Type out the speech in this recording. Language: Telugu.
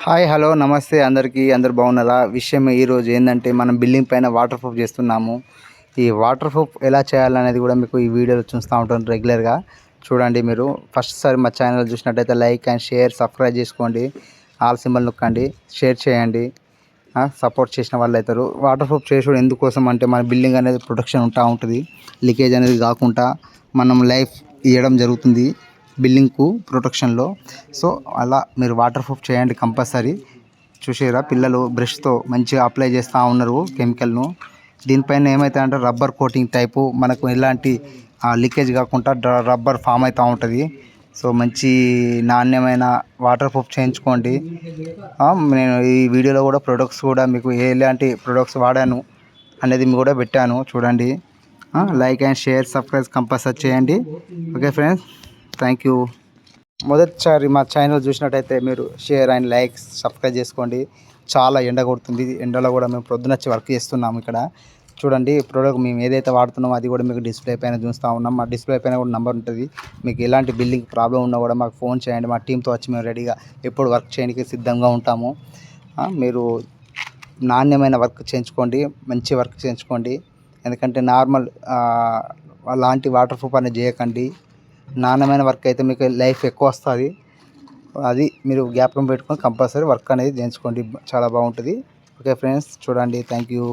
హాయ్ హలో నమస్తే అందరికీ అందరు బాగున్నారా? విషయం ఈరోజు ఏంటంటే మనం బిల్డింగ్ పైన వాటర్ ప్రూఫ్ చేస్తున్నాము. ఈ వాటర్ ప్రూఫ్ ఎలా చేయాలనేది కూడా మీకు ఈ వీడియోలో చూస్తూ ఉంటాను రెగ్యులర్గా. చూడండి, మీరు ఫస్ట్ సారి మా ఛానల్ చూసినట్టయితే లైక్ అండ్ షేర్ సబ్స్క్రైబ్ చేసుకోండి, ఆల్ సింబల్ నొక్కండి, షేర్ చేయండి. సపోర్ట్ చేసిన వాళ్ళు అవుతారు. వాటర్ ప్రూఫ్ చేసుడు ఎందుకోసం అంటే మన బిల్డింగ్ అనేది ప్రొటెక్షన్ ఉంటుంది, లీకేజ్ అనేది కాకుండా మనం లైఫ్ ఇవ్వడం జరుగుతుంది బిల్డింగ్కు ప్రొటెక్షన్లో. సో అలా మీరు వాటర్ ప్రూఫ్ చేయండి కంపల్సరీ. చూసారా, పిల్లలు బ్రష్తో మంచిగా అప్లై చేస్తూ ఉన్నారు కెమికల్ను. దీనిపైన ఏమవుతుంది అంటే రబ్బర్ కోటింగ్ టైపు, మనకు ఎలాంటి లీకేజ్ కాకుండా రబ్బర్ ఫామ్ అవుతూ ఉంటుంది. సో మంచి నాణ్యమైన వాటర్ ప్రూఫ్ చేయించుకోండి. నేను ఈ వీడియోలో కూడా ప్రొడక్ట్స్ కూడా మీకు ఎలాంటి ప్రొడక్ట్స్ వాడాను అనేది కూడా పెట్టాను చూడండి. Like and share subscribe compulsory చేయండి. Okay friends, thank you. మొదటిసారి మా ఛానల్ చూసినట్టయితే మీరు షేర్ అండ్ లైక్ సబ్స్క్రైబ్ చేసుకోండి. చాలా ఎండ కొడుతుంది, ఎండలో కూడా మేము పొద్దునొచ్చి వర్క్ చేస్తున్నాము ఇక్కడ. చూడండి, ప్రోడక్ట్ మేము ఏదైతే వాడుతున్నామో అది కూడా మీకు డిస్ప్లే పైన చూస్తూ ఉన్నాం. మా డిస్ప్లే పైన కూడా నెంబర్ ఉంటుంది. మీకు ఎలాంటి బిల్డింగ్ ప్రాబ్లం ఉన్నా కూడా మాకు ఫోన్ చేయండి. మా టీంతో వచ్చి మేము రెడీగా ఎప్పుడు వర్క్ చేయడానికి సిద్ధంగా ఉంటాము. మీరు నాణ్యమైన వర్క్ చేయించుకోండి, మంచి వర్క్ చేయించుకోండి. ఎందుకంటే నార్మల్ అలాంటి వాటర్ ప్రూఫ్ అనేది చేయకండి. నాణ్యమైన వర్క్ అయితే మీకు లైఫ్ ఎక్కువ వస్తుంది. అది మీరు జ్ఞాపకం పెట్టుకొని కంపల్సరీ వర్క్ అనేది చేయించుకోండి, చాలా బాగుంటుంది. ఓకే ఫ్రెండ్స్, చూడండి, థ్యాంక్ యూ.